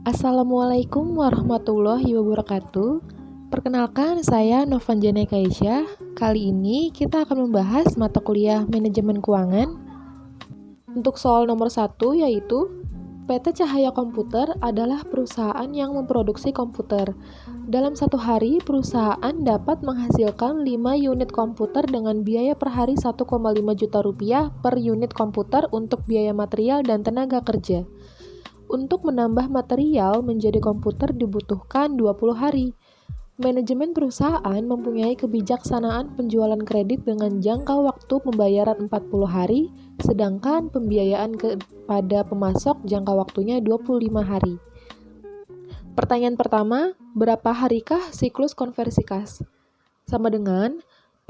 Assalamualaikum warahmatullahi wabarakatuh. Perkenalkan, saya Novanjana Kaisyah. Kali ini kita akan membahas mata kuliah Manajemen Keuangan. Untuk soal nomor 1 yaitu PT Cahaya Komputer adalah perusahaan yang memproduksi komputer. Dalam satu hari, perusahaan dapat menghasilkan 5 unit komputer dengan biaya per hari 1,5 juta rupiah per unit komputer untuk biaya material dan tenaga kerja. Untuk menambah material menjadi komputer dibutuhkan 20 hari. Manajemen perusahaan mempunyai kebijaksanaan penjualan kredit dengan jangka waktu pembayaran 40 hari, sedangkan pembiayaan kepada pemasok jangka waktunya 25 hari. Pertanyaan pertama, berapa harikah siklus konversi kas? Sama dengan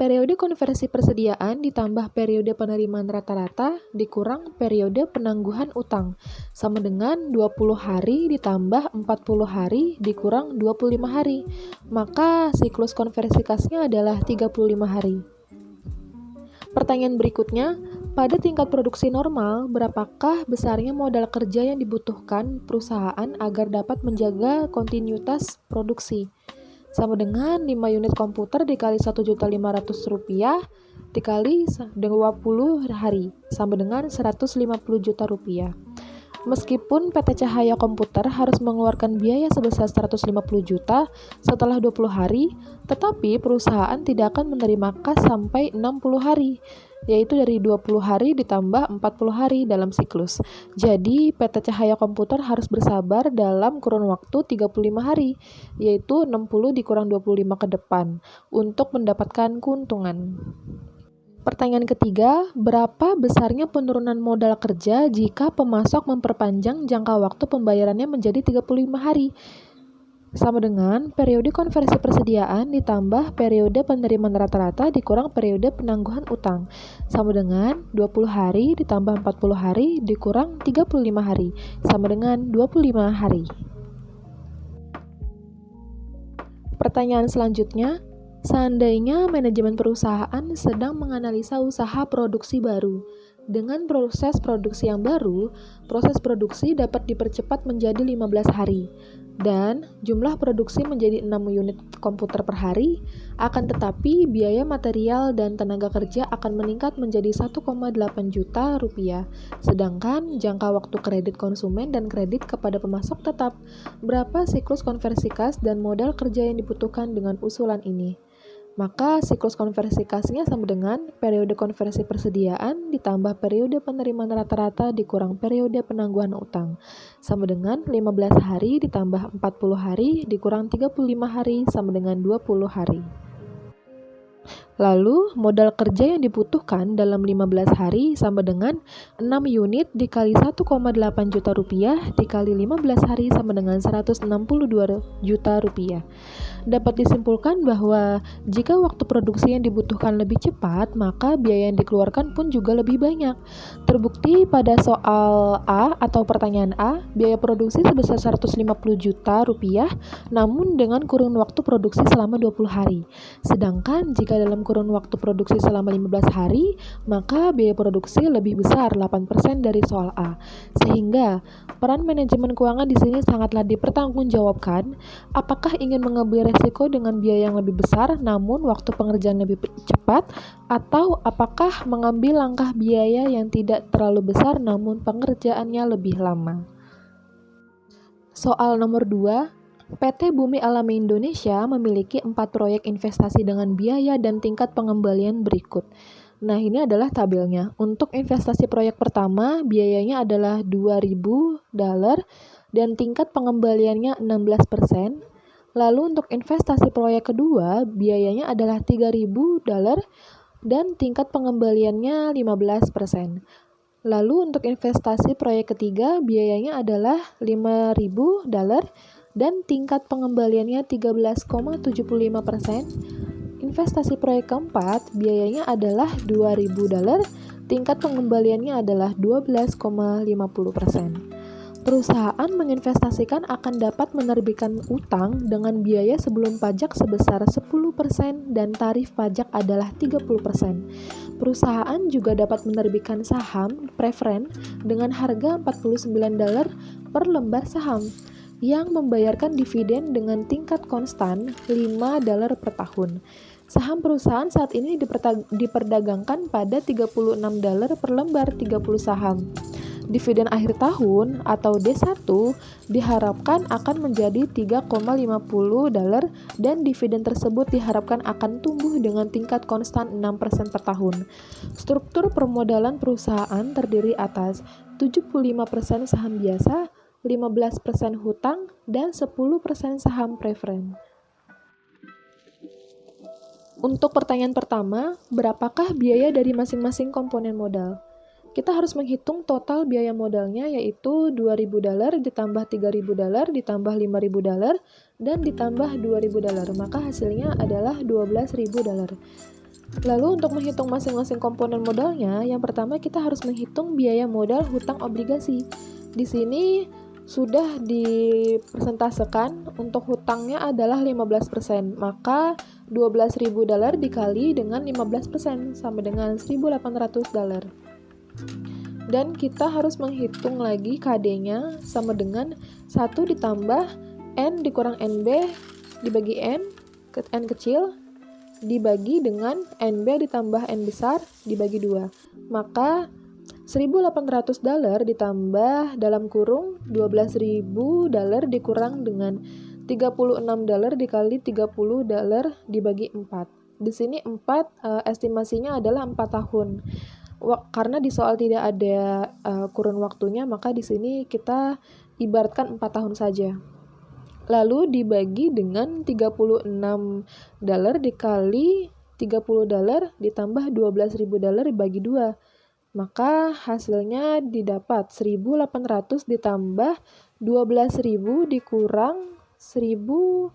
periode konversi persediaan ditambah periode penerimaan rata-rata dikurang periode penangguhan utang, sama dengan 20 hari ditambah 40 hari dikurang 25 hari. Maka siklus konversi kasnya adalah 35 hari. Pertanyaan berikutnya, pada tingkat produksi normal, berapakah besarnya modal kerja yang dibutuhkan perusahaan agar dapat menjaga kontinuitas produksi? Sama dengan 5 unit komputer dikali 1.500.000 rupiah dikali 20 hari, sama dengan 150 juta rupiah. Meskipun PT Cahaya Komputer harus mengeluarkan biaya sebesar 150 juta setelah 20 hari, tetapi perusahaan tidak akan menerima kas sampai 60 hari, yaitu dari 20 hari ditambah 40 hari dalam siklus. Jadi, PT Cahaya Komputer harus bersabar dalam kurun waktu 35 hari, yaitu 60 dikurang 25 ke depan, untuk mendapatkan keuntungan. Pertanyaan ketiga, berapa besarnya penurunan modal kerja jika pemasok memperpanjang jangka waktu pembayarannya menjadi 35 hari? Sama dengan periode konversi persediaan ditambah periode penerimaan rata-rata dikurang periode penangguhan utang. Sama dengan 20 hari ditambah 40 hari dikurang 35 hari. Sama dengan 25 hari. Pertanyaan selanjutnya, seandainya manajemen perusahaan sedang menganalisa usaha produksi baru. Dengan proses produksi yang baru, proses produksi dapat dipercepat menjadi 15 hari. Dan jumlah produksi menjadi 6 unit komputer per hari, akan tetapi biaya material dan tenaga kerja akan meningkat menjadi 1,8 juta rupiah. Sedangkan jangka waktu kredit konsumen dan kredit kepada pemasok tetap. Berapa siklus konversi kas dan modal kerja yang dibutuhkan dengan usulan ini? Maka siklus konversi kasnya sama dengan periode konversi persediaan ditambah periode penerimaan rata-rata dikurang periode penangguhan utang, sama dengan 15 hari ditambah 40 hari dikurang 35 hari sama dengan 20 hari. Lalu, modal kerja yang dibutuhkan dalam 15 hari sama dengan 6 unit dikali 1,8 juta rupiah dikali 15 hari sama dengan 162 juta rupiah. Dapat disimpulkan bahwa jika waktu produksi yang dibutuhkan lebih cepat, maka biaya yang dikeluarkan pun juga lebih banyak. Terbukti pada soal A atau pertanyaan A, biaya produksi sebesar 150 juta rupiah, namun dengan kurun waktu produksi selama 20 hari. Sedangkan jika dalam kurun waktu produksi selama 15 hari, maka biaya produksi lebih besar 8% dari soal A. Sehingga peran manajemen keuangan di sini sangatlah dipertanggungjawabkan. Apakah ingin mengambil resiko dengan biaya yang lebih besar namun waktu pengerjaan lebih cepat, atau apakah mengambil langkah biaya yang tidak terlalu besar namun pengerjaannya lebih lama? Soal nomor 2, PT Bumi Alam Indonesia memiliki 4 proyek investasi dengan biaya dan tingkat pengembalian berikut. Nah, ini adalah tabelnya. Untuk investasi proyek pertama, biayanya adalah $2.000 dan tingkat pengembaliannya 16%. Lalu untuk investasi proyek kedua, biayanya adalah $3.000 dan tingkat pengembaliannya 15%. Lalu untuk investasi proyek ketiga, biayanya adalah $5.000 dan tingkat pengembaliannya 13,75%. Investasi proyek keempat, biayanya adalah $2.000, tingkat pengembaliannya adalah 12,50%. Perusahaan menginvestasikan akan dapat menerbitkan utang dengan biaya sebelum pajak sebesar 10% dan tarif pajak adalah 30%. Perusahaan juga dapat menerbitkan saham preferen dengan harga $49 per lembar saham. yang membayarkan dividen dengan tingkat konstan $5 per tahun. Saham perusahaan saat ini diperdagangkan pada $36 per lembar 30 saham. Dividen akhir tahun atau D1 diharapkan akan menjadi $3,50 dan dividen tersebut diharapkan akan tumbuh dengan tingkat konstan 6% per tahun. Struktur permodalan perusahaan terdiri atas 75% saham biasa, 15% hutang, dan 10% saham preferen. Untuk pertanyaan pertama, berapakah biaya dari masing-masing komponen modal? Kita harus menghitung total biaya modalnya, yaitu $2.000 ditambah $3.000 ditambah $5.000 dan ditambah $2.000. Maka hasilnya adalah $12.000. Lalu untuk menghitung masing-masing komponen modalnya, yang pertama kita harus menghitung biaya modal hutang obligasi. Di sini sudah dipresentasekan untuk hutangnya adalah 15%, maka $12.000 dikali dengan 15% sama dengan $1.800. Dan kita harus menghitung lagi KD-nya sama dengan 1 ditambah N dikurang NB dibagi N kecil dibagi dengan NB ditambah N besar dibagi 2. Maka $1.800 ditambah dalam kurung $12.000 dikurang dengan $36 dikali $30 dibagi 4. Di sini 4 estimasinya adalah 4 tahun. Karena di soal tidak ada kurun waktunya, maka di sini kita ibaratkan 4 tahun saja. Lalu dibagi dengan $36 dikali $30 ditambah $12.000 dibagi 2. Maka hasilnya didapat 1.800 ditambah 12.000 dikurang 1.080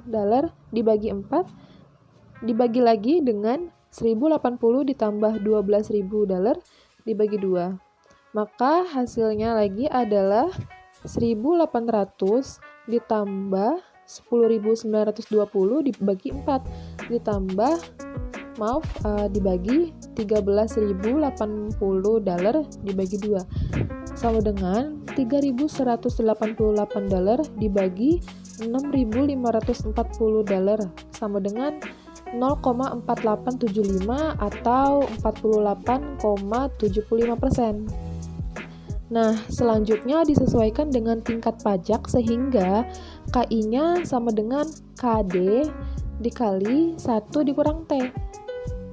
dolar dibagi 4 dibagi lagi dengan 1.080 ditambah 12.000 dolar dibagi 2. Maka hasilnya lagi adalah 1.800 ditambah 10.920 dibagi 4 ditambah dibagi 13.080 dolar dibagi 2 sama dengan 3.188 dolar dibagi 6.540 dolar sama dengan 0,4875 atau 48,75%. Nah, selanjutnya disesuaikan dengan tingkat pajak sehingga KI-nya sama dengan KD dikali 1 dikurang T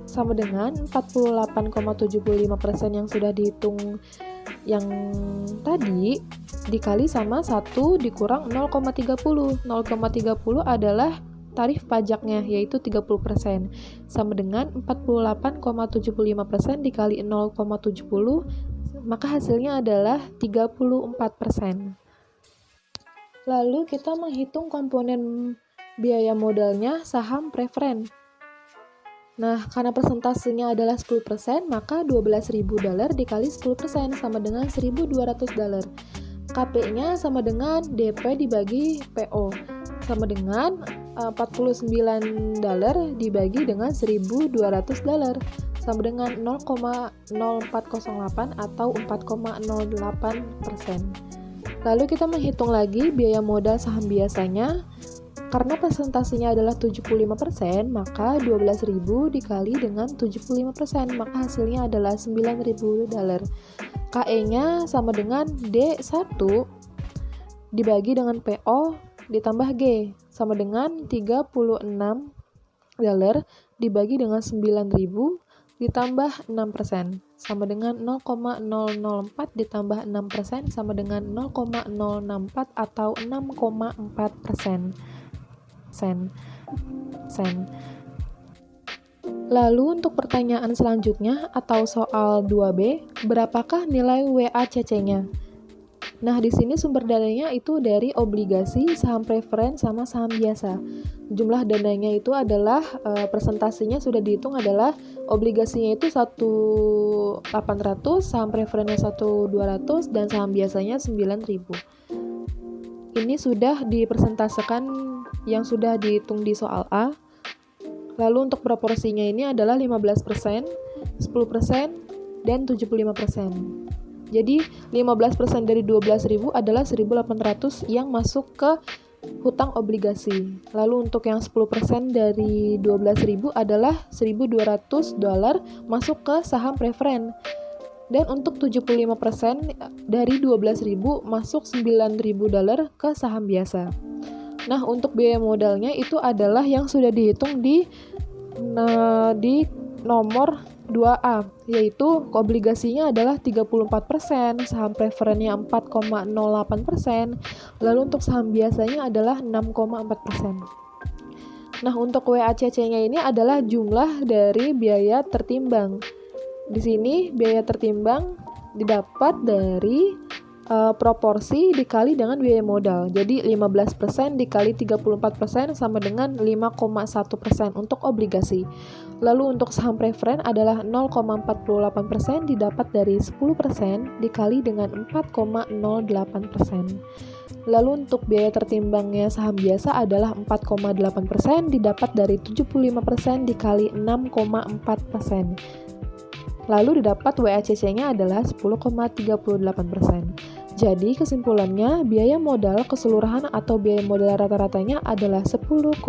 sama dengan 48,75% yang sudah dihitung yang tadi dikali sama 1 dikurang 0,30. 0,30 adalah tarif pajaknya, yaitu 30%, sama dengan 48,75% dikali 0,70, maka hasilnya adalah 34%. Lalu kita menghitung komponen biaya modalnya saham preferen. Nah, karena persentasenya adalah 10%, maka $12.000 dikali 10% sama dengan $1.200. KP-nya sama dengan DP dibagi PO, sama dengan $49 dibagi dengan $1.200, sama dengan 0,0408 atau 4,08%. Lalu kita menghitung lagi biaya modal saham biasanya. Karena presentasinya adalah 75%, maka $12.000 dikali dengan 75%, maka hasilnya adalah $9.000. KE-nya sama dengan D1 dibagi dengan PO ditambah G, sama dengan $36 dibagi dengan 9.000 ditambah 6%, sama dengan 0,004 ditambah 6% sama dengan 0,064 atau 6,4%. Lalu untuk pertanyaan selanjutnya atau soal 2B, berapakah nilai WACC-nya? Nah, di sini sumber dananya itu dari obligasi, saham preferen, sama saham biasa. Jumlah dananya itu adalah presentasinya sudah dihitung adalah obligasinya itu 1.800, saham preferennya 1.200 dan saham biasanya 9.000. Ini sudah dipresentasikan yang sudah dihitung di soal A. Lalu untuk proporsinya ini adalah 15%, 10%, dan 75%. Jadi 15% dari 12.000 adalah 1.800 yang masuk ke hutang obligasi. Lalu untuk yang 10% dari 12.000 adalah $1.200 masuk ke saham preferen. Dan untuk 75% dari 12.000 masuk $9.000 ke saham biasa. Nah, untuk biaya modalnya itu adalah yang sudah dihitung di nomor 2A, yaitu obligasinya adalah 34%, saham preferennya 4,08%, lalu untuk saham biasanya adalah 6,4%. Nah, untuk WACC-nya ini adalah jumlah dari biaya tertimbang. Di sini biaya tertimbang didapat dari proporsi dikali dengan biaya modal. Jadi 15% dikali 34% sama dengan 5,1% untuk obligasi. Lalu untuk saham preferen adalah 0,48% didapat dari 10% dikali dengan 4,08%. Lalu untuk biaya tertimbangnya saham biasa adalah 4,8% didapat dari 75% dikali 6,4%. Lalu didapat WACC-nya adalah 10,38%. Jadi kesimpulannya, biaya modal keseluruhan atau biaya modal rata-ratanya adalah 10,38%.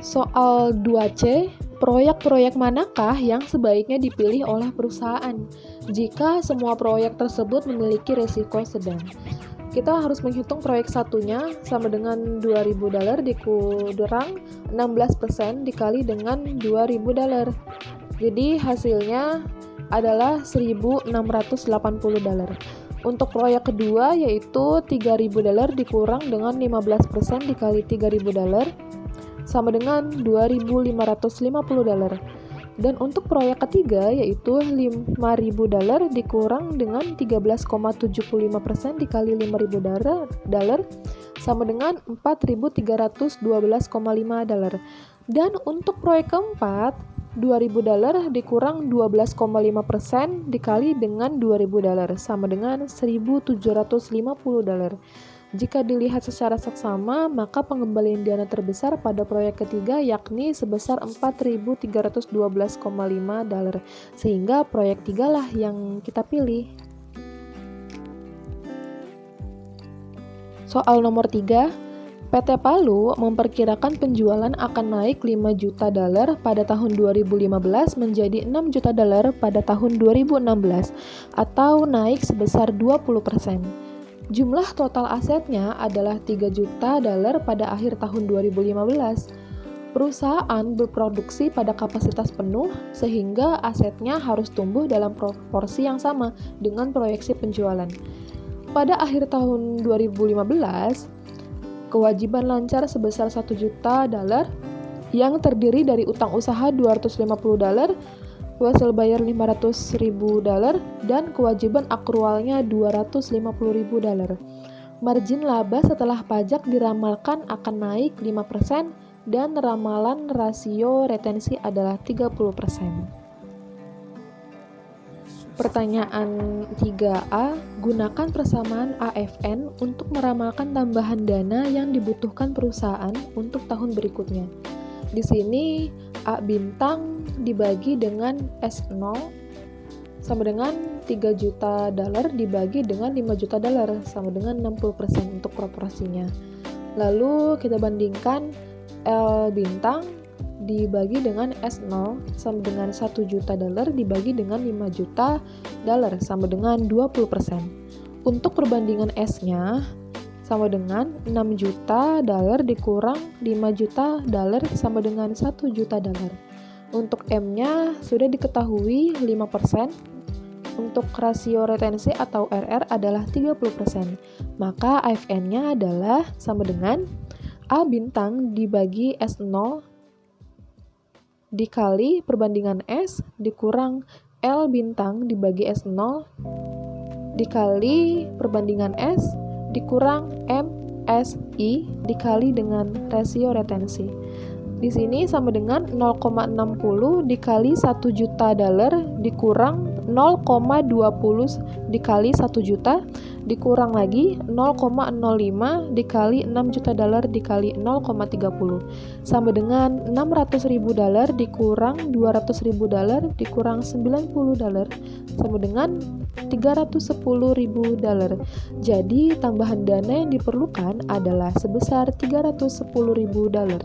Soal 2C, proyek-proyek manakah yang sebaiknya dipilih oleh perusahaan jika semua proyek tersebut memiliki risiko sedang? Kita harus menghitung proyek satunya sama dengan $2.000 dikurang 16% dikali dengan $2.000. Jadi hasilnya adalah $1.680. Untuk proyek kedua yaitu $3.000 dikurang dengan 15% dikali $3.000 sama dengan $2.550. Dan untuk proyek ketiga yaitu $5.000 dikurang dengan 13,75% dikali $5.000 sama dengan $4.312,5. Dan untuk proyek keempat, $2.000 dikurang 12,5% dikali dengan $2.000 sama dengan $1.750. Jika dilihat secara seksama, maka pengembalian dana terbesar pada proyek ketiga yakni sebesar $4.312,5, sehingga proyek 3 lah yang kita pilih. Soal nomor 3, PT Palu memperkirakan penjualan akan naik $5 juta pada tahun 2015 menjadi $6 juta pada tahun 2016, atau naik sebesar 20%. Jumlah total asetnya adalah $3 juta pada akhir tahun 2015. Perusahaan berproduksi pada kapasitas penuh sehingga asetnya harus tumbuh dalam proporsi yang sama dengan proyeksi penjualan. Pada akhir tahun 2015, kewajiban lancar sebesar $1 juta yang terdiri dari utang usaha $250, hasil bayar $500.000 dan kewajiban akrualnya $250.000. Margin laba setelah pajak diramalkan akan naik 5% dan ramalan rasio retensi adalah 30%. Pertanyaan 3A, gunakan persamaan AFN untuk meramalkan tambahan dana yang dibutuhkan perusahaan untuk tahun berikutnya. Di sini A bintang dibagi dengan S0 sama dengan $3 juta dibagi dengan $5 juta sama dengan 60% untuk proporsinya. Lalu kita bandingkan L bintang dibagi dengan S0 sama dengan $1 juta dibagi dengan $5 juta sama dengan 20%. Untuk perbandingan S-nya sama dengan $6 juta dikurang $5 juta sama dengan $1 juta. Untuk M-nya sudah diketahui 5%. Untuk rasio retensi atau RR adalah 30%. Maka AFN-nya adalah sama dengan A bintang dibagi S0 dikali perbandingan S dikurang L bintang dibagi S0 dikali perbandingan S dikurang MSI dikali dengan rasio retensi. Di sini sama dengan 0,60 dikali $1 juta dikurang 0,20 dikali 1 juta dikurang lagi 0,05 dikali 6 juta dolar dikali 0,30 sama dengan 600.000 dolar dikurang 200.000 dolar dikurang 90 dolar sama dengan 310.000 dolar. Jadi tambahan dana yang diperlukan adalah sebesar 310.000 dolar.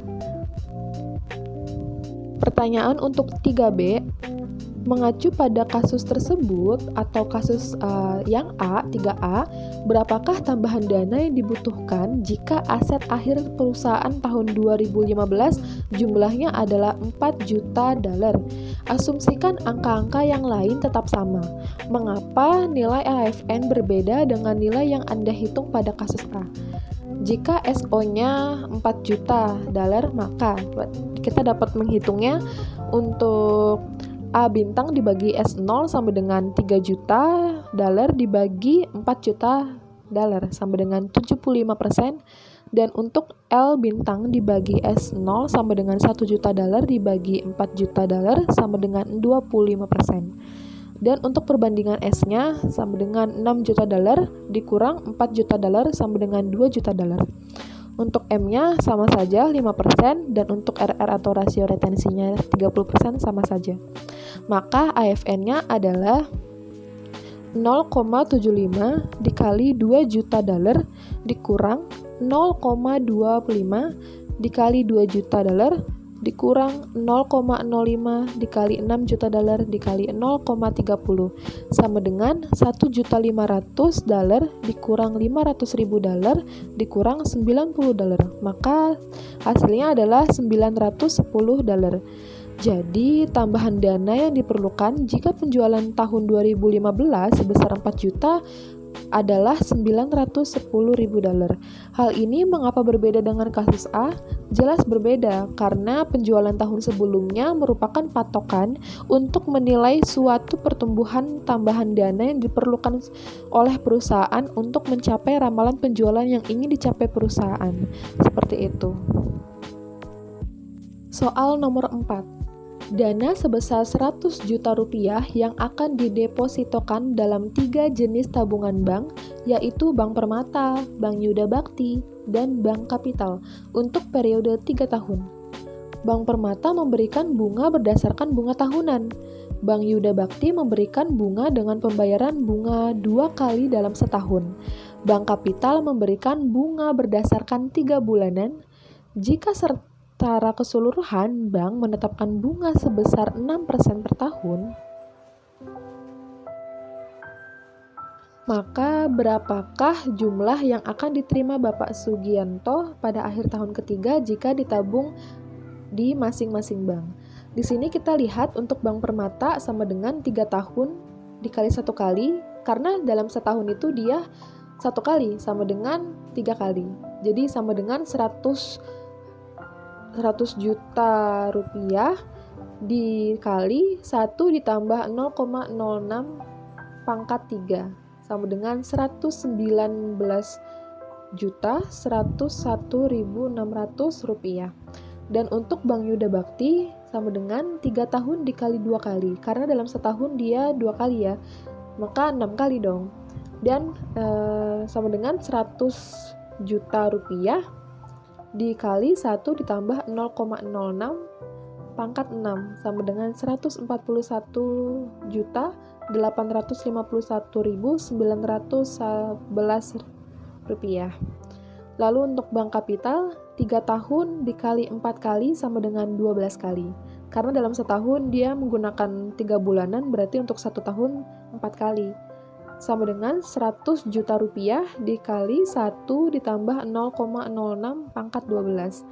Pertanyaan untuk 3B, mengacu pada kasus tersebut atau kasus yang A, 3A, berapakah tambahan dana yang dibutuhkan jika aset akhir perusahaan tahun 2015 jumlahnya adalah 4 juta dolar? Asumsikan angka-angka yang lain tetap sama. Mengapa nilai AFN berbeda dengan nilai yang Anda hitung pada kasus A? Jika SO-nya 4 juta dolar, maka kita dapat menghitungnya untuk A bintang dibagi S0 sama dengan 3 juta dolar dibagi 4 juta dolar sama dengan 75%, dan untuk L bintang dibagi S0 sama dengan 1 juta dolar dibagi 4 juta dolar sama dengan 25%. Dan untuk perbandingan S-nya sama dengan 6 juta dolar dikurang 4 juta dolar sama dengan 2 juta dolar. Untuk M-nya sama saja 5% dan untuk RR atau rasio retensinya 30% sama saja. Maka AFN-nya adalah 0,75 dikali 2 juta dolar dikurang 0,25 dikali 2 juta dolar dikurang 0,05 dikali 6 juta dolar dikali 0,30 sama dengan 1.500.000 dolar dikurang 500.000 dolar dikurang 90 dolar. Maka hasilnya adalah 910 dolar. Jadi, tambahan dana yang diperlukan jika penjualan tahun 2015 sebesar 4 juta adalah 910.000 dolar. Hal ini mengapa berbeda dengan kasus A? Jelas berbeda, karena penjualan tahun sebelumnya merupakan patokan untuk menilai suatu pertumbuhan tambahan dana yang diperlukan oleh perusahaan untuk mencapai ramalan penjualan yang ingin dicapai perusahaan. Seperti itu. Soal nomor 4. Dana sebesar 100 juta rupiah yang akan didepositokan dalam 3 jenis tabungan bank, yaitu Bank Permata, Bank Yuda Bakti, dan Bank Kapital untuk periode 3 tahun. Bank Permata memberikan bunga berdasarkan bunga tahunan. Bank Yuda Bakti memberikan bunga dengan pembayaran bunga 2 kali dalam setahun. Bank Kapital memberikan bunga berdasarkan 3 bulanan. Jika secara keseluruhan, bank menetapkan bunga sebesar 6% per tahun, maka berapakah jumlah yang akan diterima Bapak Sugianto pada akhir tahun ketiga jika ditabung di masing-masing bank? Di sini kita lihat untuk Bank Permata sama dengan 3 tahun dikali 1 kali, karena dalam setahun itu dia 1 kali sama dengan 3 kali. Jadi sama dengan 100 juta rupiah dikali 1 ditambah 0,06 pangkat 3 sama dengan 119 juta 101.600 rupiah. Dan untuk Bank Yuda Bakti sama dengan 3 tahun dikali 2 kali, karena dalam setahun dia 2 kali ya, maka 6 kali dong. Dan sama dengan 100 juta rupiah dikali 1 ditambah 0,06 pangkat 6 sama dengan 141.851.911 rupiah. Lalu untuk Bank Kapital 3 tahun dikali 4 kali sama dengan 12 kali. Karena dalam setahun dia menggunakan 3 bulanan, berarti untuk 1 tahun 4 kali. Sama dengan 100 juta rupiah dikali 1 ditambah 0,06 pangkat 12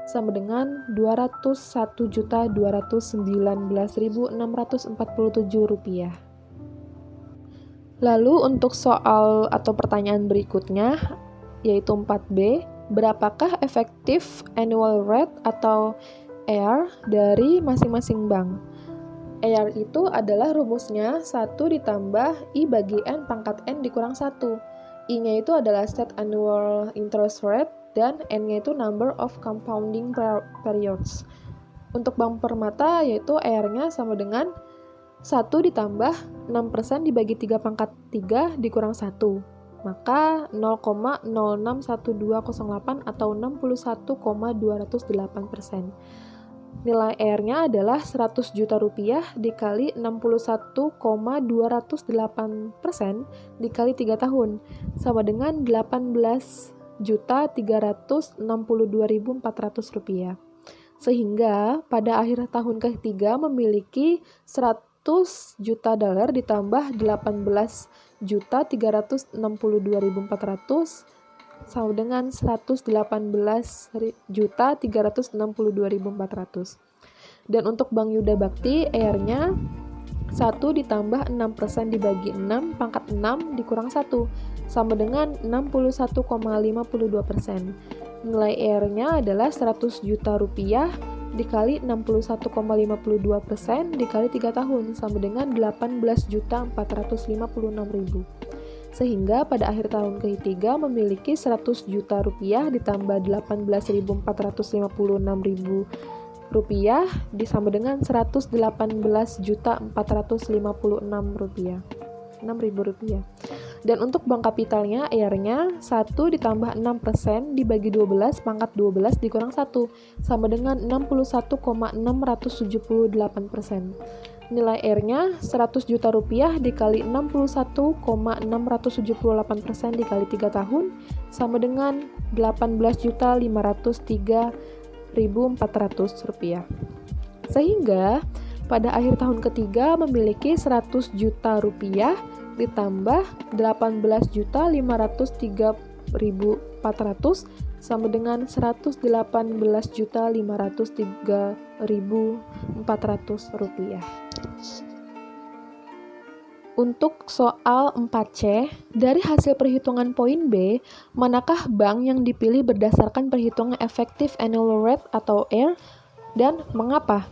sama dengan 201.219.647 rupiah. Lalu untuk soal atau pertanyaan berikutnya yaitu 4B, berapakah efektif annual rate atau AR dari masing-masing bank? AR itu adalah rumusnya 1 ditambah I bagi N pangkat N dikurang 1. I-nya itu adalah state annual interest rate dan N-nya itu number of compounding periods. Untuk Bank Permata yaitu AR-nya sama dengan 1 ditambah 6% dibagi 3 pangkat 3 dikurang 1. Maka 0,061208 atau 61,208%. Nilai R-nya adalah 100 juta rupiah dikali 61,208% dikali 3 tahun, sama dengan 18.362.400 rupiah. Sehingga pada akhir tahun ketiga memiliki 100 juta dolar ditambah 18.362.400 sama dengan 118.362.400. Dan untuk Bank Yuda Bakti, R-nya 1 ditambah 6% dibagi 6 pangkat 6 dikurang 1 sama dengan 61,52%. Nilai R-nya adalah 100 juta rupiah dikali 61,52% dikali 3 tahun sama dengan 18.456.000. Sehingga pada akhir tahun ketiga memiliki 100 juta rupiah ditambah 18.456.000 rupiah disama dengan 118.456.000 rupiah. Dan untuk bank kapitalnya, R-nya 1 ditambah 6% dibagi 12 pangkat 12 dikurang 1 sama dengan 61,678%. Nilai R-nya 100 juta rupiah dikali 61,678% dikali 3 tahun sama dengan 18.503.400 rupiah. Sehingga pada akhir tahun ketiga memiliki 100 juta rupiah ditambah 18.503.400 sama dengan 118.503.400 rupiah. Untuk soal 4C, dari hasil perhitungan poin B, manakah bank yang dipilih berdasarkan perhitungan efektif annual rate atau EAR dan mengapa?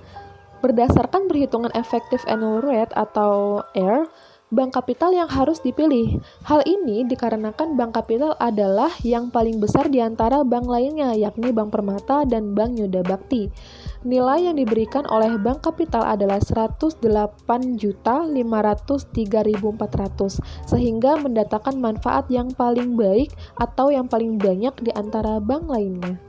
Berdasarkan perhitungan efektif annual rate atau EAR, bank kapital yang harus dipilih. Hal ini dikarenakan bank kapital adalah yang paling besar di antara bank lainnya, yakni Bank Permata dan Bank Yuda Bakti. Nilai yang diberikan oleh bank kapital adalah 108.503.400, sehingga mendatangkan manfaat yang paling baik atau yang paling banyak di antara bank lainnya.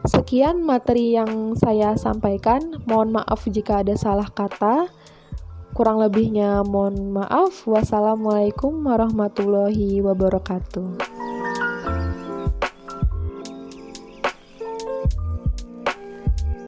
Sekian materi yang saya sampaikan. Mohon maaf jika ada salah kata. Kurang lebihnya mohon maaf. Wassalamualaikum warahmatullahi wabarakatuh.